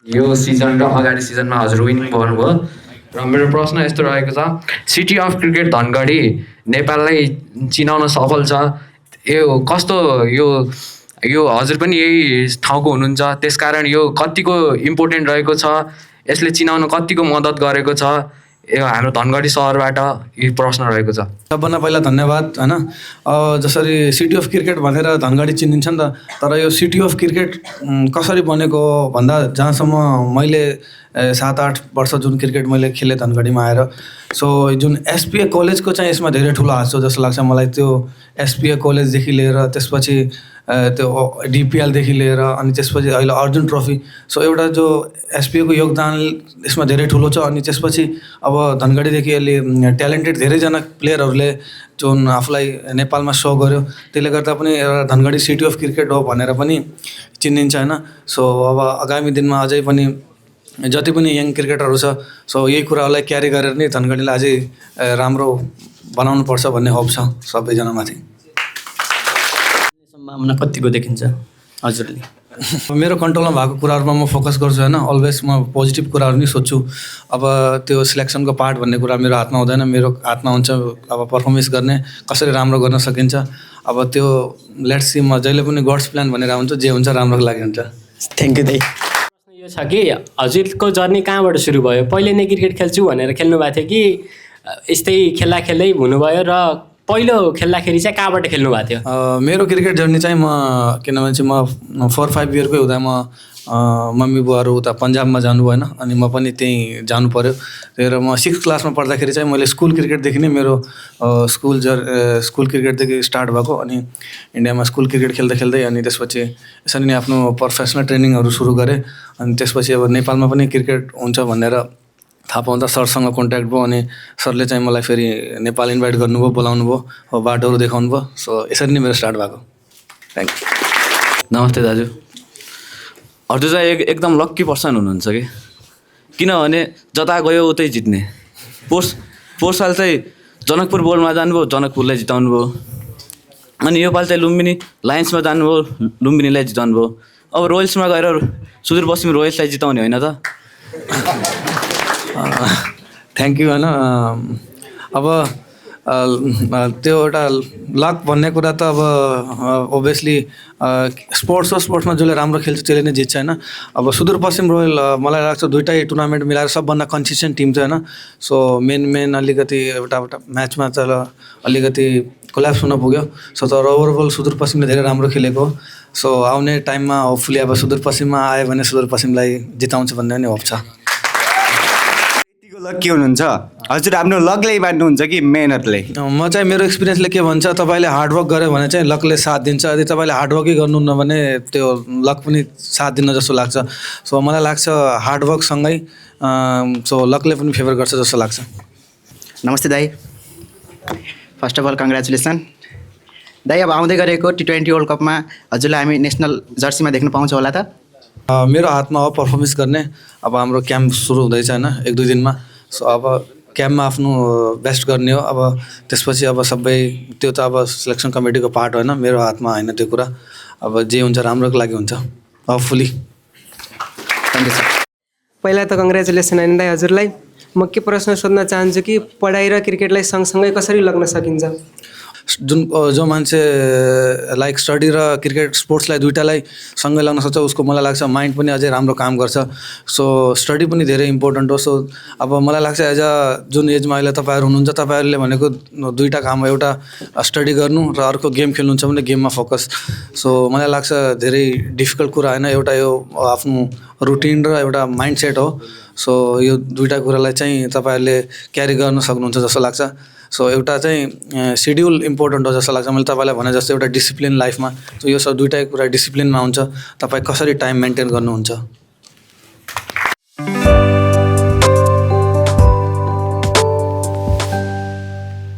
यो सिजन र अगाडि सिजनमा हजुर विनिङ गर्नुभयो र मेरो प्रश्न यस्तो रहेको छ, सिटी अफ क्रिकेट धनगढी नेपाललाई चिनाउन सफल छ, यो कस्तो यो यो हजुर पनि यही ठाउँको हुनुहुन्छ, त्यसकारण यो कतिको इम्पोर्टेन्ट रहेको छ, यसले चिनाउन कतिको मद्दत गरेको छ यो हाम्रो धनगढी सहरबाट, यो प्रश्न रहेको छ। सबभन्दा पहिला धन्यवाद होइन। जसरी सिटी अफ क्रिकेट भनेर धनगढी चिनिन्छ नि त, तर यो सिटी अफ क्रिकेट कसरी बनेको भन्दा जहाँसम्म मैले 7-8 वर्ष जुन क्रिकेट मैले खेलेँ धनगढीमा आएर, सो जुन एसपिए कलेजको चाहिँ यसमा धेरै ठुलो हात छ जस्तो लाग्छ मलाई। त्यो एसपिए कलेजदेखि लिएर त्यसपछि त्यो डिपिएलदेखि लिएर अनि त्यसपछि अहिले अर्जुन ट्रफी, सो एउटा जो एसपिएको योगदान यसमा धेरै ठुलो छ। अनि त्यसपछि अब धनगढीदेखि अहिले ट्यालेन्टेड धेरैजना प्लेयरहरूले जुन आफूलाई नेपालमा सो गर्यो, त्यसले गर्दा पनि एउटा धनगढी सिटी अफ क्रिकेट हो भनेर पनि चिनिन्छ होइन। सो अब आगामी दिनमा अझै पनि जति पनि यङ क्रिकेटरहरू छ, सो यही कुराहरूलाई क्यारी गरेर नै धनगढीलाई अझै राम्रो बनाउनुपर्छ भन्ने होप छ सबैजनामाथि। सम्भावना कतिको देखिन्छ हजुरले? मेरो कन्ट्रोलमा भएको कुराहरूमा म फोकस गर्छु होइन। अलवेज म पोजिटिभ कुराहरू नै सोध्छु। अब त्यो सिलेक्सनको पार्ट भन्ने कुरा मेरो हातमा हुँदैन, मेरो हातमा हुन्छ अब पर्फर्मेन्स गर्ने, कसरी राम्रो गर्न सकिन्छ। अब त्यो लेट्स सी, म जहिले पनि गड्स प्लान भनेर हुन्छ, जे हुन्छ राम्रोको लागि हुन्छ। थ्याङ्क यू दाइ। यो छ कि हजुरको जर्नी कहाँबाट सुरु भयो? पहिले नै क्रिकेट खेल्छु भनेर खेल्नु भएको थियो कि यस्तै खेल्दा खेल्दै हुनुभयो, र पहिलो खेल्दाखेरि चाहिँ कहाँबाट खेल्नु भएको थियो? मेरो क्रिकेट जर्नी चाहिँ म किनभने चाहिँ म 4-5 इयरकै हुँदा म मम्मी बुवाहरू उता पन्जाबमा जानु भएन, अनि म पनि त्यहीँ जानु पऱ्यो। र म 6th क्लासमा पढ्दाखेरि चाहिँ मैले स्कुल क्रिकेटदेखि नै मेरो स्कुल क्रिकेटदेखि स्टार्ट भएको, अनि इन्डियामा स्कुल क्रिकेट खेल्दै खेल्दै अनि त्यसपछि यसरी नै आफ्नो प्रोफेसनल ट्रेनिङहरू सुरु गरेँ। अनि त्यसपछि अब नेपालमा पनि क्रिकेट हुन्छ भनेर थाहा पाउँदा सरसँग कन्ट्याक्ट भयो, अनि सरले चाहिँ मलाई फेरि नेपाल इन्भाइट गर्नुभयो, बोलाउनु भयो, बाटोहरू देखाउनु भयो। सो यसरी नै मेरो स्टार्ट भएको। Thank you. नमस्ते दाजु, हजुर चाहिँ एकदम लक्की पर्सन हुनुहुन्छ कि, किनभने जता गयो उतै जित्ने। पोहोर साल चाहिँ जनकपुर बोर्डमा जानुभयो, जनकपुरलाई जिताउनु भयो। अनि योपालि चाहिँ लुम्बिनी लायन्समा जानुभयो, लुम्बिनीलाई जिताउनु भयो। अब रोयल्समा गएर सुदूरपश्चिम रोयल्सलाई जिताउने होइन त? थ्याङ्क यू होइन। अब त्यो एउटा लक भन्ने कुरा त अब ओभियसली स्पोर्ट्समा जसले राम्रो खेल्छ त्यसले नै जित्छ होइन। अब सुदूरपश्चिम रोयल मलाई लाग्छ दुइटै टुर्नामेन्ट मिलाएर सबभन्दा कन्सिस्टेन्ट टिम छ होइन। सो मेन अलिकति एउटा म्याचमा त अलिकति कोल्याप्स हुन पुग्यो। सो तर ओभरअल सुदूरपश्चिमले धेरै राम्रो खेलेको। सो आउने टाइममा होपफुली अब सुदूरपश्चिममा आयो भने सुदूरपश्चिमलाई जिताउँछ भन्ने पनि होप छ। लक के हुनुहुन्छ हजुर? आफ्नो लकले बाँड्नुहुन्छ कि मेहनतले? म चाहिँ मेरो एक्सपिरियन्सले के भन्छ, तपाईँले हार्डवर्क गऱ्यो भने चाहिँ लकले साथ दिन्छ। यदि तपाईँले हार्डवर्कै गर्नुहुन्न भने त्यो लक पनि साथ दिन जस्तो लाग्छ। सो मलाई लाग्छ हार्डवर्कसँगै सो लकले पनि फेभर गर्छ जस्तो लाग्छ। नमस्ते दाइ, फर्स्ट अफ अल कङ्ग्रेचुलेसन दाइ। अब आउँदै गरेको T20 वर्ल्ड कपमा हजुरलाई हामी नेसनल जर्सीमा देख्न पाउँछौँ होला त? मेरो हातमा हो पर्फर्मेन्स गर्ने। अब हाम्रो क्याम्प सुरु हुँदैछ होइन 1-2 दिनमा। सो अब क्याम्पमा आफ्नो बेस्ट गर्ने हो। अब त्यसपछि अब सबै त्यो त अब सिलेक्सन कमिटीको पार्ट होइन, मेरो हातमा होइन त्यो कुरा। अब जे हुन्छ राम्रोको लागि हुन्छ होपफुली। Thank you sir. पहिला त कङ्ग्रेचुलेसन होइन दाइ हजुरलाई। म के प्रश्न सोध्न चाहन्छु कि पढाइ र क्रिकेटलाई सँगसँगै कसरी लग्न सकिन्छ? जो मान्छे लाइक स्टडी र क्रिकेट स्पोर्ट्सलाई दुइटालाई सँगै लाग्न सक्छ उसको मलाई लाग्छ माइन्ड पनि अझै राम्रो काम गर्छ। सो स्टडी पनि धेरै इम्पोर्टेन्ट हो। सो अब मलाई लाग्छ एज अ जुन एजमा अहिले तपाईँहरू हुनुहुन्छ, तपाईँहरूले भनेको दुईवटा काम हो, एउटा स्टडी गर्नु र अर्को गेम खेल्नुहुन्छ भने गेममा फोकस। सो मलाई लाग्छ धेरै डिफिकल्ट कुरा होइन, एउटा यो आफ्नो रुटिन र एउटा माइन्डसेट हो। सो यो दुईवटा कुरालाई चाहिँ तपाईँहरूले क्यारी गर्न सक्नुहुन्छ जस्तो लाग्छ। सो एउटा चाहिँ सिड्युल इम्पोर्टेन्ट हो जस्तो लाग्छ। मैले तपाईँलाई भने जस्तो एउटा डिसिप्लिन लाइफमा, सो यो सब दुइटै कुरा डिसिप्लिनमा हुन्छ। तपाईँ कसरी टाइम मेन्टेन गर्नुहुन्छ।